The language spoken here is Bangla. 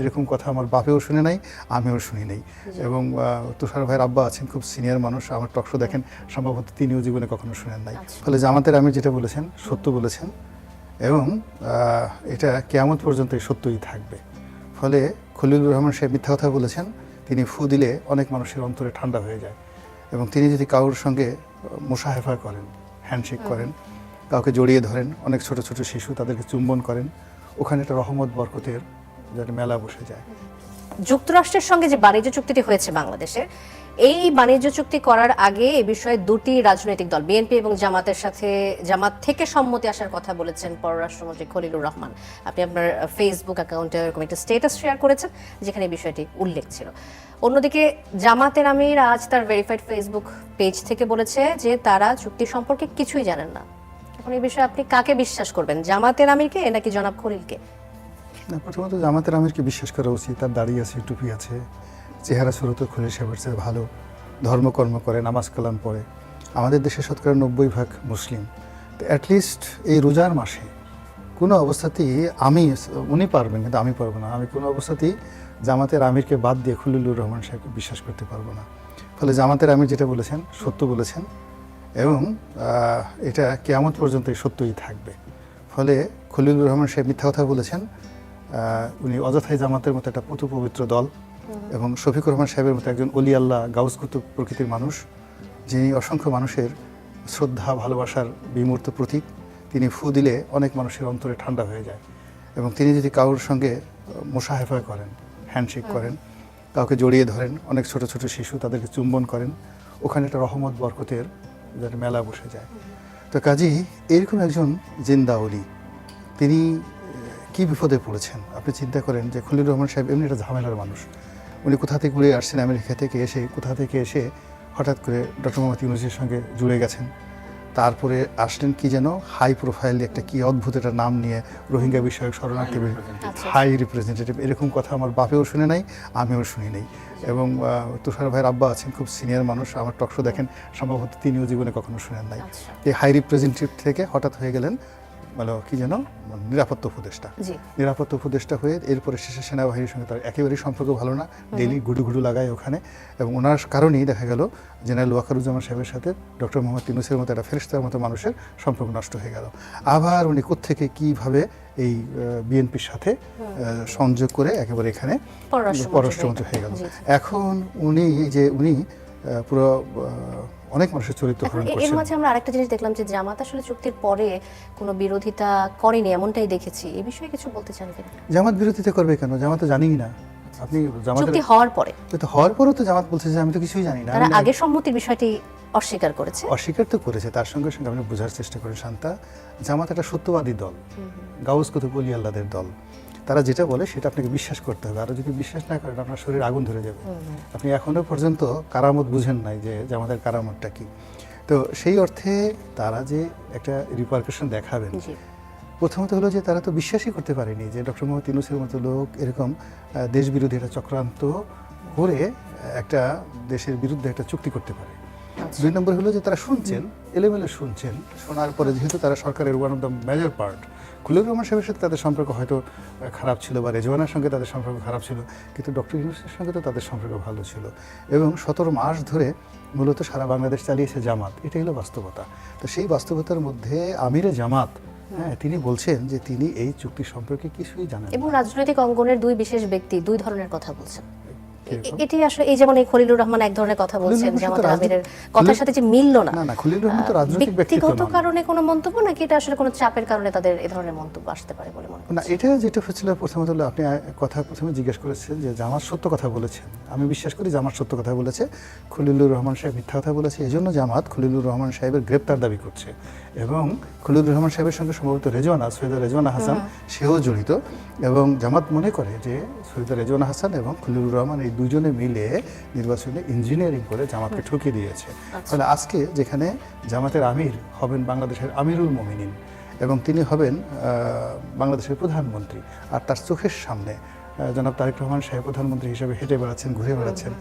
এরকম কথা আমার বাপেও শুনে নাই, আমিও শুনি নাই। এবং তুষার ভাইয়ের আব্বা আছেন, খুব সিনিয়র মানুষ, আমার টক শো দেখেন, সম্ভবত তিনিও জীবনে কখনো শুনেন নাই। ফলে জামাতের আমির যেটা বলেছেন সত্য বলেছেন, এবং এটা কিয়ামত পর্যন্ত সত্যই থাকবে। ফলে খলিলুর রহমান সাহেব মিথ্যা কথা বলেছেন, তিনি ফু দিলে অনেক মানুষের অন্তরে ঠান্ডা হয়ে যায়। এবং তিনি যদি কারোর সঙ্গে মুসাহেফা করেন, হ্যান্ডশেক করেন, কাউকে জড়িয়ে ধরেন, অনেক ছোট ছোট শিশু তাদেরকে চুম্বন করেন, ওখানে একটা রহমত বরকতের যেন মেলা বসে যায়। যুক্তরাষ্ট্রের সঙ্গে যে বাণিজ্য চুক্তিটি হয়েছে বাংলাদেশের, এই বাণিজ্য চুক্তি করার আগে এ বিষয়ে দুটি রাজনৈতিক দল বিএনপি এবং জামাত থেকে সম্মতি আসার কথা বলেছেন পররাষ্ট্রমন্ত্রী খলিলুর রহমান। আপনি আপনার ফেসবুক অ্যাকাউন্টে এরকম একটা স্ট্যাটাস শেয়ার করেছেন যেখানে এই বিষয়টি উল্লেখ ছিল। অন্যদিকে জামাতের আমির আজ তার ভেরিফাইড ফেসবুক পেজ থেকে বলেছে যে তারা চুক্তি সম্পর্কে কিছুই জানেন না। এখন এই বিষয়ে আপনি কাকে বিশ্বাস করবেন, জামাতের আমিরকে নাকি জনাব খলিলকে? না, প্রথমত জামাতের আমিরকে বিশ্বাস করা উচিত। তার দাড়ি আছে, টুপি আছে, চেহারা শুরুতে খলিল সাহেবের চেয়ে ভালো, ধর্মকর্ম করে, নামাজ কালাম পড়ে। আমাদের দেশে শতকরা 90% মুসলিম। তো অ্যাটলিস্ট এই রোজার মাসে কোনো অবস্থাতেই উনি পারবেন কিন্তু আমি পারবো না, আমি কোনো অবস্থাতেই জামাতের আমিরকে বাদ দিয়ে খলিলুর রহমান সাহেবকে বিশ্বাস করতে পারবো না। ফলে জামাতের আমির যেটা বলেছেন সত্য বলেছেন, এবং এটা কিয়ামত পর্যন্ত সত্যই থাকবে। ফলে খলিলুর রহমান সাহেব মিথ্যা কথা বলেছেন, উনি অযথাই জামাতের মতো একটা পতু পবিত্র দল, এবং শফিকুর রহমান সাহেবের মতো একজন অলি আল্লাহ গাউস কুতুব প্রকৃতির মানুষ, যিনি অসংখ্য মানুষের শ্রদ্ধা ভালোবাসার বিমূর্ত প্রতীক, তিনি ফু দিলে অনেক মানুষের অন্তরে ঠান্ডা হয়ে যায়। এবং তিনি যদি কারোর সঙ্গে মুসাহেফা করেন, হ্যান্ডশেক করেন, কাউকে জড়িয়ে ধরেন, অনেক ছোট ছোট শিশু তাদেরকে চুম্বন করেন, ওখানে একটা রহমত বরকতের যেন মেলা বসে যায়। তো কাজী এরকম একজন জিন্দা অলি, তিনি কি বিপদে পড়েছেন আপনি চিন্তা করেন। যে খলিলুর রহমান সাহেব এমনি একটা ঝামেলার মানুষ, উনি কোথা থেকে ঘুরে আসছেন, আমেরিকা থেকে এসে কোথা থেকে এসে হঠাৎ করে ডক্টর মোহাম্মদ ইউনূসের সঙ্গে জুড়ে গেছেন। তারপরে আসলেন কি যেন হাই প্রোফাইল একটা কি অদ্ভুত একটা নাম নিয়ে, রোহিঙ্গা বিষয়ক শরণার্থী হাই রিপ্রেজেন্টেটিভ, এরকম কথা আমার বাপেও শুনে নাই, আমিও শুনি নাই। এবং তুষার ভাইয়ের আব্বা আছেন, খুব সিনিয়র মানুষ, আমার টক শো দেখেন, সম্ভবত তিনিও জীবনে কখনো শুনেন নাই। এই হাই রিপ্রেজেন্টেটিভ থেকে হঠাৎ হয়ে গেলেন মানে কি যেন নিরাপত্তা উপদেষ্টা। নিরাপত্তা উপদেষ্টা হয়ে এরপরে শেষে সেনাবাহিনীর সঙ্গে তার একেবারেই সম্পর্ক ভালো না, ডেইলি ঘুডু লাগায় ওখানে। এবং ওনার কারণেই দেখা গেল জেনারেল ওয়াকারুজ্জামান সাহেবের সাথে ডক্টর মোহাম্মদ ইউনূসের মতো একটা ফেরেশতার মতো মানুষের সম্পর্ক নষ্ট হয়ে গেল। আবার উনি কোত্থেকে কীভাবে এই বিএনপির সাথে সংযোগ করে একেবারে এখানে পররাষ্ট্রমন্ত্রী হয়ে গেল। এখন উনি পুরো অনেক মানুষের চরিত্র হরণ করছেন। এর মাঝে আমরা আরেকটা জিনিস দেখলাম যে জামাত আসলে চুক্তির পরে কোনো বিরোধিতা করেনি, এমনটাই দেখেছি। এই বিষয়ে কিছু বলতে চান কিনা? জামাত বিরোধিতা করবে কেন? জামাত তো জানিই না। আপনি চুক্তি হওয়ার পরে তো জামাত বলছে যে আমি তো কিছুই জানি না। তারা আগে সম্মতির বিষয়টি অস্বীকার করেছে। অস্বীকার তো করেছে, তার সঙ্গে সঙ্গে আপনি বোঝার চেষ্টা করেন শান্তা, জামাত একটা সত্যবাদী দল, গাউস কুতুব ওলি আল্লাহদের দল। তারা যেটা বলে সেটা আপনাকে বিশ্বাস করতে হবে, আর যদি বিশ্বাস না করেন আপনার শরীরে আগুন ধরে যাবে। আপনি এখনো পর্যন্ত কারামত বুঝেন নাই যে আমাদের কারামতটা কি। তো সেই অর্থে তারা যে একটা রিপারকাশন দেখাবেন, প্রথমত হলো যে তারা তো বিশ্বাসই করতে পারেনি যে ডক্টর মোহাম্মদ ইউনূসের মতো লোক এরকম দেশবিরোধী একটা চক্রান্ত করে একটা দেশের বিরুদ্ধে একটা চুক্তি করতে পারে। দুই নম্বর হলো যে তারা শুনছেন, এলোমেলো শুনছেন, শোনার পরে যেহেতু তারা সরকারের one of the major part, Khalilur Rahman সাহেবের সাথে তাদের সম্পর্ক হয়তো খারাপ ছিল, বা রেজওয়ানার সঙ্গে তাদের সম্পর্ক খারাপ ছিল, কিন্তু ডক্টর ইউনূসের সঙ্গে তো তাদের সম্পর্ক ভালো ছিল। এবং 17 মাস ধরে মূলত সারা বাংলাদেশ চালিয়েছে জামাত, এটাই হলো বাস্তবতা। তো সেই বাস্তবতার মধ্যে আমিরে জামাত তিনি বলছেন যে তিনি এই চুক্তি সম্পর্কে কিছুই জানেন। এবং রাজনৈতিক অঙ্গনের দুই বিশেষ ব্যক্তি দুই ধরনের কথা বলছেন। এটি আসলে এই যেমন এই খলিলুর রহমান এক ধরনের কথা বলছেন, জামাতের আমিরের কথার সাথে যে মিলল না। না, খলিলুর রহমান তো রাজনৈতিক ব্যক্তিত্ব ব্যক্তিগত কারণে কোনো মন্তব্য, নাকি এটা আসলে কোনো চাপের কারণে তাদের এই ধরনের মন্তব্য আসতে পারে বলে মনে হয়? না, এটা যেটা হচ্ছিল প্রথমত হলো আপনি কথা প্রথমে জিজ্ঞেস করেছেন যে জামাত সত্য কথা বলেছেন। আমি বিশ্বাস করি জামাত সত্য কথা বলেছে, খলিলুর রহমান সাহেব মিথ্যা কথা বলেছে। এই জন্য জামাত খলিলুর রহমান সাহেবের গ্রেপ্তার দাবি করছে। এবং খলিলুর রহমান সাহেবের সঙ্গে সম্ভবত সৈয়দা রেজওয়ানা হাসান সেও জড়িত। এবং জামাত মনে করে যে সৈয়দা রেজওয়ানা হাসান এবং খলিলুর রহমান এই দুজনে মিলে নির্বাচনে ইঞ্জিনিয়ারিং করে জামাতকে ঠকিয়ে দিয়েছে। ফলে আজকে যেখানে জামাতের আমির হবেন বাংলাদেশের আমিরুল মোমিনিন, এবং তিনি হবেন বাংলাদেশের প্রধানমন্ত্রী, আর তার চোখের সামনে জনাব তারেক রহমান সাহেব প্রধানমন্ত্রী হিসেবে হেঁটে বেড়াচ্ছেন, ঘুরে বেড়াচ্ছেন।